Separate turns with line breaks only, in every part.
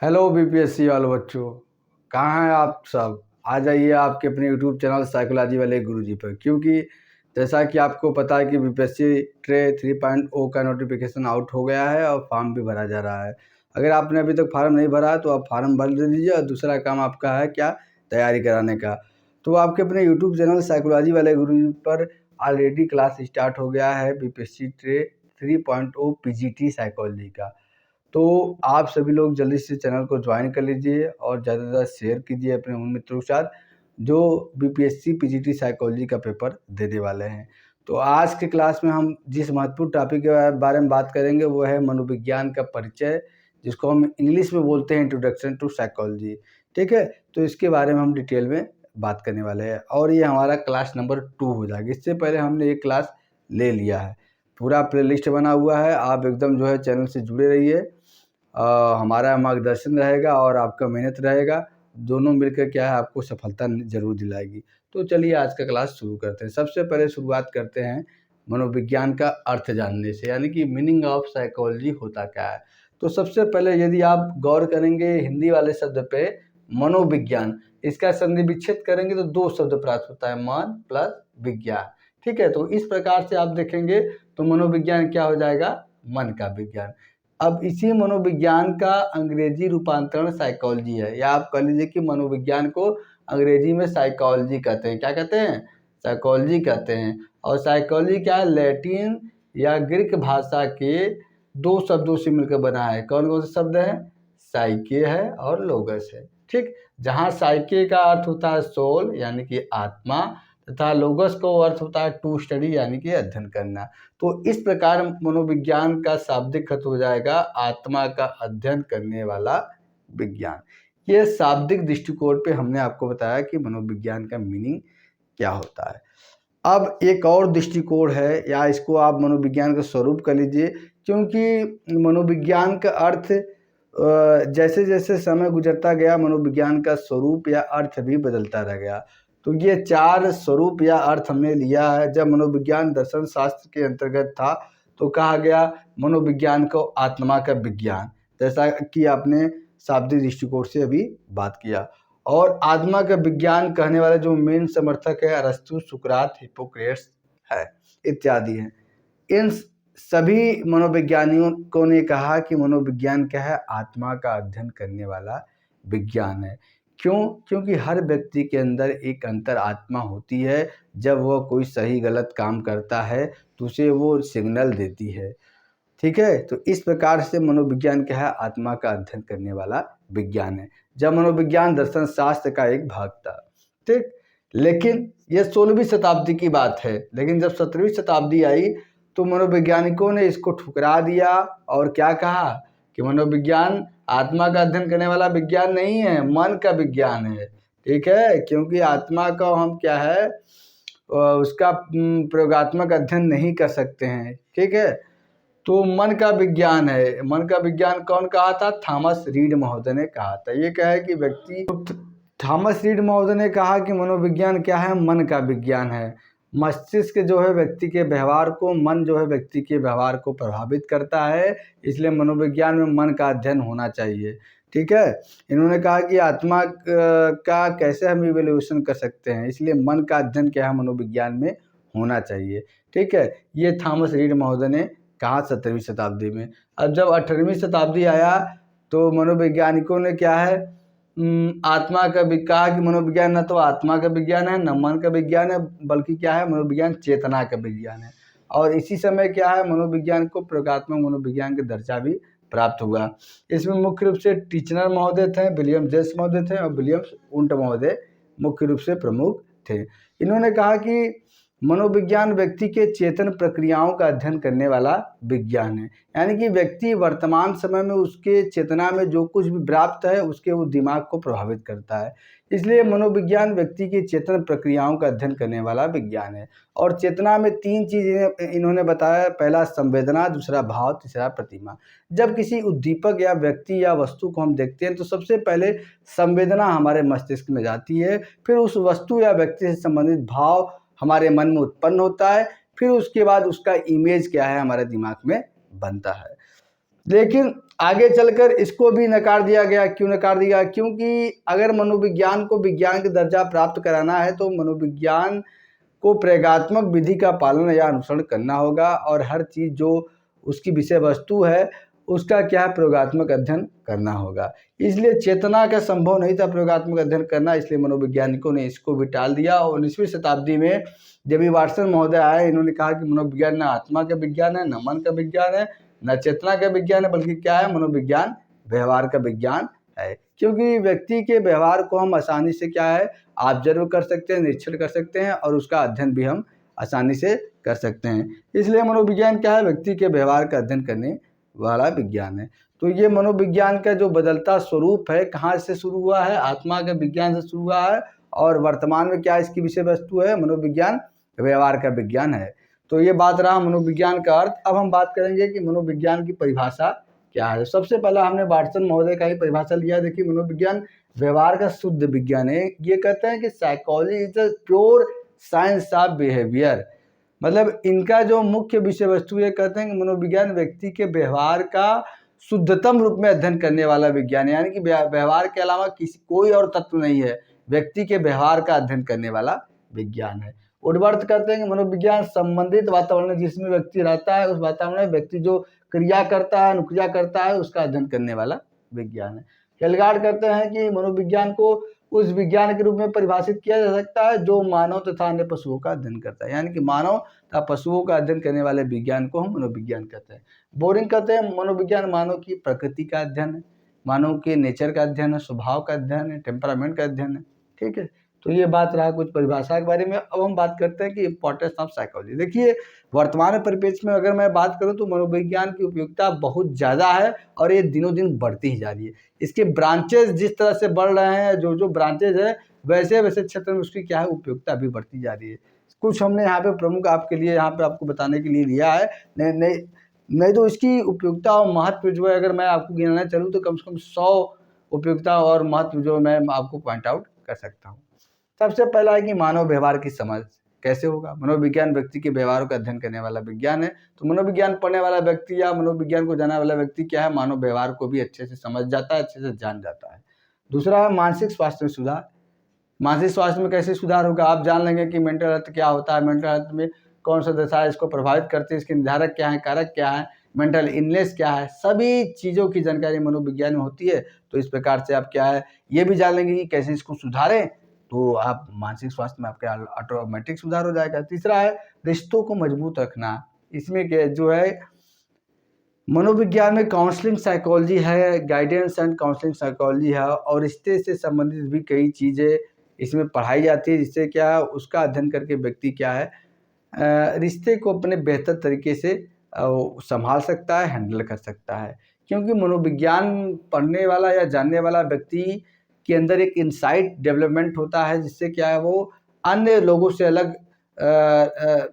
Hello BPSC वाले बच्चों, कहाँ हैं आप सब। आ जाइए आपके अपने यूट्यूब चैनल साइकोलॉजी वाले गुरुजी पर, क्योंकि जैसा कि आपको पता है कि बीपीएससी ट्रे 3.0 का नोटिफिकेशन आउट हो गया है और फॉर्म भी भरा जा रहा है। अगर आपने अभी तक फार्म नहीं भरा है तो आप फार्म भर दे दीजिए। और दूसरा काम आपका है क्या, तैयारी कराने का। तो आपके अपने यूट्यूब चैनल साइकोलॉजी वाले गुरुजी पर ऑलरेडी क्लास स्टार्ट हो गया है बीपीएससी ट्रे 3.0 पीजीटी साइकोलॉजी का। तो आप सभी लोग जल्दी से चैनल को ज्वाइन कर लीजिए और ज़्यादा से ज़्यादा शेयर कीजिए अपने उन मित्रों के साथ जो बीपीएससी पीजीटी साइकोलॉजी का पेपर देने वाले हैं। तो आज के क्लास में हम जिस महत्वपूर्ण टॉपिक के बारे में बात करेंगे वो है मनोविज्ञान का परिचय, जिसको हम इंग्लिश में बोलते हैं इंट्रोडक्शन टू साइकोलॉजी। ठीक है, तो इसके बारे में हम डिटेल में बात करने वाले हैं और ये हमारा क्लास नंबर 2 हो जाएगा। इससे पहले हमने एक क्लास ले लिया है, पूरा प्लेलिस्ट बना हुआ है। आप एकदम जो है चैनल से जुड़े रहिए, हमारा मार्गदर्शन रहेगा और आपका मेहनत रहेगा, दोनों मिलकर क्या है आपको सफलता ज़रूर दिलाएगी। तो चलिए आज का क्लास शुरू करते हैं। सबसे पहले शुरुआत करते हैं मनोविज्ञान का अर्थ जानने से, यानी कि मीनिंग ऑफ साइकोलॉजी होता क्या है। तो सबसे पहले यदि आप गौर करेंगे हिंदी वाले शब्द पे मनोविज्ञान, इसका संधि विच्छेद करेंगे तो 2 शब्द प्राप्त होता है, मन प्लस विज्ञान। ठीक है, तो इस प्रकार से आप देखेंगे तो मनोविज्ञान क्या हो जाएगा, मन का विज्ञान। अब इसी मनोविज्ञान का अंग्रेजी रूपांतरण साइकोलॉजी है, या आप कह लीजिए कि मनोविज्ञान को अंग्रेजी में साइकोलॉजी कहते हैं। क्या कहते हैं, साइकोलॉजी कहते हैं। और साइकोलॉजी क्या है, लैटिन या ग्रीक भाषा के 2 शब्दों से मिलकर बना है। कौन कौन से शब्द हैं, साइके है और लोगस है। ठीक, जहाँ साइके का अर्थ होता है सोल यानी कि आत्मा, तथा लोगस को अर्थ होता है टू स्टडी यानी कि अध्ययन करना। तो इस प्रकार मनोविज्ञान का शाब्दिक अर्थ हो जाएगा आत्मा का अध्ययन करने वाला विज्ञान। ये शाब्दिक दृष्टिकोण पे हमने आपको बताया कि मनोविज्ञान का मीनिंग क्या होता है। अब एक और दृष्टिकोण है, या इसको आप मनोविज्ञान का स्वरूप कर लीजिए, क्योंकि मनोविज्ञान का अर्थ जैसे जैसे समय गुजरता गया मनोविज्ञान का स्वरूप या अर्थ भी बदलता रह गया। तो ये 4 स्वरूप या अर्थ हमने लिया है। जब मनोविज्ञान दर्शन शास्त्र के अंतर्गत था तो कहा गया मनोविज्ञान को आत्मा का विज्ञान, जैसा कि आपने शाब्दिक दृष्टिकोण से अभी बात किया। और आत्मा का विज्ञान कहने वाले जो मेन समर्थक है अरस्तु, सुकरात, हिप्पोक्रेट्स है इत्यादि हैं। इन सभी मनोवैज्ञानिकों ने कहा कि मनोविज्ञान क्या है, आत्मा का अध्ययन करने वाला विज्ञान है। क्यों, क्योंकि हर व्यक्ति के अंदर एक अंतर आत्मा होती है। जब वह कोई सही गलत काम करता है तो उसे वो सिग्नल देती है। ठीक है, तो इस प्रकार से मनोविज्ञान क्या है, आत्मा का अध्ययन करने वाला विज्ञान है। जब मनोविज्ञान दर्शन शास्त्र का एक भाग था। ठीक, लेकिन यह 16वीं शताब्दी की बात है। लेकिन जब 17वीं शताब्दी आई तो मनोवैज्ञानिकों ने इसको ठुकरा दिया और क्या कहा कि मनोविज्ञान आत्मा का अध्ययन करने वाला विज्ञान नहीं है, मन का विज्ञान है। ठीक है, क्योंकि आत्मा का हम क्या है उसका प्रयोगात्मक अध्ययन नहीं कर सकते हैं। ठीक है, तो मन का विज्ञान है। मन का विज्ञान कौन कहा था, थॉमस रीड महोदय ने कहा था। ये क्या है कि व्यक्ति, थॉमस रीड महोदय ने कहा कि मनोविज्ञान क्या है, मन का विज्ञान है। मस्तिष्क जो है व्यक्ति के व्यवहार को, मन जो है व्यक्ति के व्यवहार को प्रभावित करता है, इसलिए मनोविज्ञान में मन का अध्ययन होना चाहिए। ठीक है, इन्होंने कहा कि आत्मा का कैसे हम इवोल्यूशन कर सकते हैं, इसलिए मन का अध्ययन क्या है मनोविज्ञान में होना चाहिए। ठीक है, ये थॉमस रीड महोदय ने कहा 17वीं शताब्दी में। अब जब 18वीं शताब्दी आया तो मनोवैज्ञानिकों ने क्या है आत्मा का कहा कि मनोविज्ञान न तो आत्मा का विज्ञान है न मन का विज्ञान है, बल्कि क्या है मनोविज्ञान चेतना का विज्ञान है। और इसी समय क्या है मनोविज्ञान को प्रयोगात्मक मनोविज्ञान का दर्जा भी प्राप्त हुआ। इसमें मुख्य रूप से टीचनर महोदय थे, विलियम जेम्स महोदय थे और विलियम वुंट महोदय मुख्य रूप से प्रमुख थे। इन्होंने कहा कि मनोविज्ञान व्यक्ति के चेतन प्रक्रियाओं का अध्ययन करने वाला विज्ञान है, यानी कि व्यक्ति वर्तमान समय में उसके चेतना में जो कुछ भी प्राप्त है उसके वो दिमाग को प्रभावित करता है। इसलिए मनोविज्ञान व्यक्ति की चेतन प्रक्रियाओं का अध्ययन करने वाला विज्ञान है। और चेतना में 3 चीज़ें इन्होंने बताया, पहला संवेदना, दूसरा भाव, तीसरा प्रतिमा। जब किसी उद्दीपक या व्यक्ति या वस्तु को हम देखते हैं तो सबसे पहले संवेदना हमारे मस्तिष्क में जाती है, फिर उस वस्तु या व्यक्ति से संबंधित भाव हमारे मन में उत्पन्न होता है, फिर उसके बाद उसका इमेज क्या है हमारे दिमाग में बनता है। लेकिन आगे चलकर इसको भी नकार दिया गया। क्यों नकार दिया? क्योंकि अगर मनोविज्ञान को विज्ञान का दर्जा प्राप्त कराना है तो मनोविज्ञान को प्रयोगात्मक विधि का पालन या अनुसरण करना होगा, और हर चीज़ जो उसकी विषय वस्तु है उसका क्या है, प्रयोगात्मक अध्ययन करना होगा। इसलिए चेतना का संभव नहीं था प्रयोगात्मक अध्ययन करना, इसलिए मनोवैज्ञानिकों ने इसको भी टाल दिया। और 19वीं शताब्दी में जब ये वाटसन महोदय आए, इन्होंने कहा कि मनोविज्ञान न आत्मा का विज्ञान है, न मन का विज्ञान है, न चेतना का विज्ञान है, बल्कि क्या है, मनोविज्ञान व्यवहार का विज्ञान है। क्योंकि व्यक्ति के व्यवहार को हम आसानी से क्या है, ऑब्जर्व कर सकते हैं, निरीक्षण कर सकते हैं, और उसका अध्ययन भी हम आसानी से कर सकते हैं। इसलिए मनोविज्ञान क्या है, व्यक्ति के व्यवहार का अध्ययन करने वाला विज्ञान है। तो ये मनोविज्ञान का जो बदलता स्वरूप है, कहाँ से शुरू हुआ है, आत्मा के विज्ञान से शुरू हुआ है, और वर्तमान में क्या इसकी विषय वस्तु है, मनोविज्ञान व्यवहार का विज्ञान है। तो ये बात रहा मनोविज्ञान का अर्थ। अब हम बात करेंगे कि मनोविज्ञान की परिभाषा क्या है। सबसे पहला हमने वाटसन महोदय का ही परिभाषा लिया। देखिए, मनोविज्ञान व्यवहार का शुद्ध विज्ञान है। ये कहते हैं कि psychology is the pure science of behaviour. मतलब इनका जो मुख्य विषय वस्तु ये कहते हैं कि मनोविज्ञान व्यक्ति के व्यवहार का शुद्धतम रूप में अध्ययन करने वाला विज्ञान है। यानी कि व्यवहार के अलावा कोई और तत्व नहीं है, व्यक्ति के व्यवहार का अध्ययन करने वाला विज्ञान है। वुडवर्थ कहते हैं कि मनोविज्ञान संबंधित वातावरण जिसमें व्यक्ति रहता है, उस वातावरण में व्यक्ति जो क्रिया करता है, अनुक्रिया करता है, उसका अध्ययन करने वाला विज्ञान है। हेलगार्ड कहते हैं कि मनोविज्ञान को उस विज्ञान के रूप में परिभाषित किया जा सकता है जो मानव तथा अन्य पशुओं का अध्ययन करता है। यानी कि मानव तथा पशुओं का अध्ययन करने वाले विज्ञान को हम मनोविज्ञान कहते हैं। बोरिंग कहते हैं मनोविज्ञान मानव की प्रकृति का अध्ययन है, मानव के नेचर का अध्ययन है, स्वभाव का अध्ययन है, टेम्परामेंट का अध्ययन है। ठीक है, तो ये बात रहा कुछ परिभाषा के बारे में। अब हम बात करते हैं कि इंपॉर्टेंस ऑफ साइकोलॉजी। देखिए, वर्तमान परिप्रेक्ष्य में अगर मैं बात करूं तो मनोविज्ञान की उपयोगिता बहुत ज़्यादा है, और ये दिनों दिन बढ़ती ही जा रही है। इसके ब्रांचेज जिस तरह से बढ़ रहे हैं, जो ब्रांचेज है, वैसे वैसे क्षेत्र में उसकी क्या है, उपयोगिता भी बढ़ती जा रही है। कुछ हमने यहाँ पे प्रमुख आपके लिए यहाँ पे आपको बताने के लिए लिया है। नहीं तो इसकी उपयोगिता और महत्व जो है, अगर मैं आपको गिनाना चलूँ तो कम से कम 100 उपयोगिता और महत्व जो मैं आपको पॉइंट आउट कर सकता हूँ। सबसे पहला है कि मानव व्यवहार की समझ कैसे होगा। मनोविज्ञान व्यक्ति के व्यवहारों का अध्ययन करने वाला विज्ञान है। तो मनोविज्ञान पढ़ने वाला व्यक्ति या मनोविज्ञान को जानने वाला व्यक्ति क्या है, मानव व्यवहार को भी अच्छे से समझ जाता है, अच्छे से जान जाता है। दूसरा है मानसिक स्वास्थ्य में सुधार। मानसिक स्वास्थ्य में कैसे सुधार होगा, आप जान लेंगे कि मेंटल हेल्थ क्या होता है, मेंटल हेल्थ में कौन सा दशा है, इसको प्रभावित करते हैं, इसके निर्धारक क्या है, कारक क्या है, मेंटल इलनेस क्या है, सभी चीज़ों की जानकारी मनोविज्ञान में होती है। तो इस प्रकार से आप क्या है, ये भी जान लेंगे कि कैसे इसको सुधारें, तो आप मानसिक स्वास्थ्य में आपका ऑटोमेटिक सुधार हो जाएगा। तीसरा है रिश्तों को मजबूत रखना। इसमें जो है मनोविज्ञान में काउंसलिंग साइकोलॉजी है, गाइडेंस एंड काउंसलिंग साइकोलॉजी है, और रिश्ते से संबंधित भी कई चीज़ें इसमें पढ़ाई जाती है, जिससे क्या है उसका अध्ययन करके व्यक्ति क्या है रिश्ते को अपने बेहतर तरीके से संभाल सकता है, हैंडल कर सकता है। क्योंकि मनोविज्ञान पढ़ने वाला या जानने वाला व्यक्ति के अंदर एक इंसाइट डेवलपमेंट होता है, जिससे क्या है वो अन्य लोगों से अलग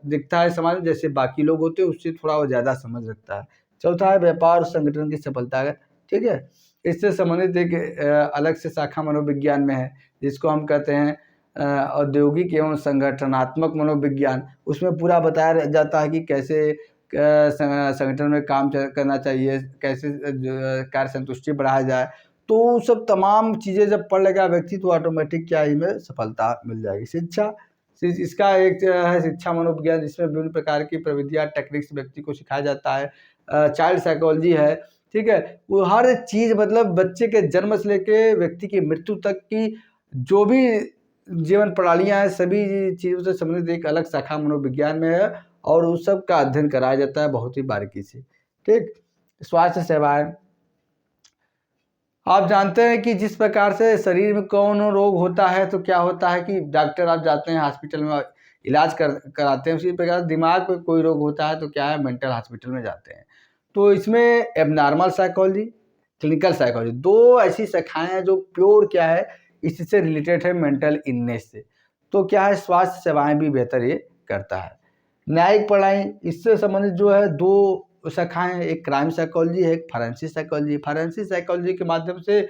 दिखता है समाज में, जैसे बाकी लोग होते हैं उससे थोड़ा वो ज़्यादा समझ रखता है। चौथा है व्यापार और संगठन की सफलता। ठीक है, इससे संबंधित एक अलग से शाखा मनोविज्ञान में है, जिसको हम कहते हैं औद्योगिक एवं संगठनात्मक मनोविज्ञान। उसमें पूरा बताया जाता है कि कैसे संगठन में काम करना चाहिए, कैसे कार्य संतुष्टि बढ़ाया जाए। तो सब तमाम चीज़ें जब पढ़ लेगा व्यक्ति तो ऑटोमेटिक क्या ही में सफलता मिल जाएगी। शिक्षा, इसका एक है शिक्षा मनोविज्ञान, जिसमें विभिन्न प्रकार की प्रविधियाँ टेक्निक्स व्यक्ति को सिखाया जाता है। चाइल्ड साइकोलॉजी है। ठीक है, वो हर चीज़ मतलब बच्चे के जन्म से लेके व्यक्ति की मृत्यु तक की जो भी जीवन प्रणालियाँ हैं, सभी चीज़ों से संबंधित एक अलग शाखा मनोविज्ञान में है, और उस सब का अध्ययन कराया जाता है बहुत ही बारीकी से। ठीक, स्वास्थ्य सेवाएं, आप जानते हैं कि जिस प्रकार से शरीर में कौन रोग होता है तो क्या होता है कि डॉक्टर आप जाते हैं हॉस्पिटल में इलाज कराते हैं, उसी प्रकार दिमाग में कोई रोग होता है तो क्या है मेंटल हॉस्पिटल में जाते हैं। तो इसमें एबनॉर्मल साइकोलॉजी, क्लिनिकल साइकोलॉजी, दो ऐसी शाखाएं हैं जो प्योर क्या है इससे रिलेटेड है मेंटल इलनेस से। तो क्या है स्वास्थ्य सेवाएं भी बेहतर ये करता है। न्यायिक पढ़ाई, इससे संबंधित जो है दो शाखाएं, एक क्राइम साइकोलॉजी है, एक फॉरेंसिक साइकोलॉजी। फॉरेंसिक साइकोलॉजी के माध्यम से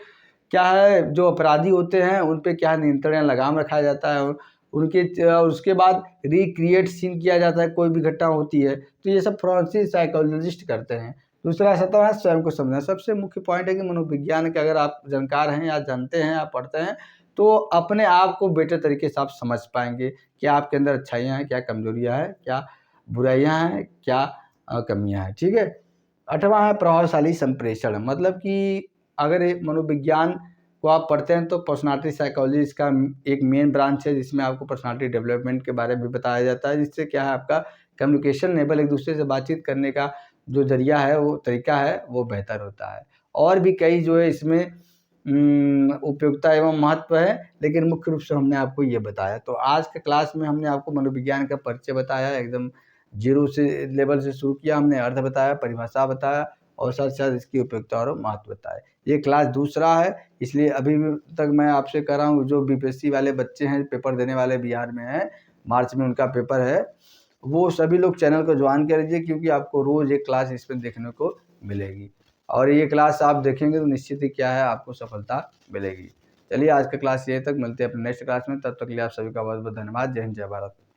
क्या है जो अपराधी होते हैं उन पे क्या नियंत्रण या लगाम रखा जाता है, उनके उसके बाद रिक्रिएट सीन किया जाता है, कोई भी घटना होती है तो ये सब फॉरेंसिक साइकोलॉजिस्ट करते हैं। दूसरा सतह है स्वयं को समझना। सबसे मुख्य पॉइंट है कि मनोविज्ञान के अगर आप जानकार हैं या जानते हैं या पढ़ते हैं तो अपने आप को बेटर तरीके से आप समझ पाएंगे कि आपके अंदर अच्छाइयाँ हैं, क्या कमजोरियाँ हैं, क्या बुराइयाँ हैं, क्या कमियाँ हैं। ठीक है। 8वां है प्रभावशाली संप्रेषण। मतलब कि अगर ये मनोविज्ञान को आप पढ़ते हैं तो पर्सनालिटी साइकोलॉजी इसका एक मेन ब्रांच है, जिसमें आपको पर्सनालिटी डेवलपमेंट के बारे में बताया जाता है, जिससे क्या है आपका कम्युनिकेशन लेवल, एक दूसरे से बातचीत करने का जो जरिया है, वो तरीका है, वो बेहतर होता है। और भी कई जो है इसमें उपयोगिता एवं महत्व है, लेकिन मुख्य रूप से हमने आपको ये बताया। तो आज के क्लास में हमने आपको मनोविज्ञान का परिचय बताया, एकदम जीरो से लेवल से शुरू किया हमने, अर्थ बताया, परिभाषा बताया और साथ साथ इसकी उपयोगिता और महत्व बताए। ये क्लास दूसरा है, इसलिए अभी तक मैं आपसे कर रहा हूँ, जो बीपीएससी वाले बच्चे हैं, पेपर देने वाले बिहार में हैं, मार्च में उनका पेपर है, वो सभी लोग चैनल को ज्वाइन कर लीजिए, क्योंकि आपको रोज़ एक क्लास इसमें देखने को मिलेगी और ये क्लास आप देखेंगे तो निश्चित ही क्या है आपको सफलता मिलेगी। चलिए आज का क्लास ये तक, मिलते हैं अपने नेक्स्ट क्लास में, तब तक के लिए आप सभी का बहुत बहुत धन्यवाद। जय हिंद, जय भारत।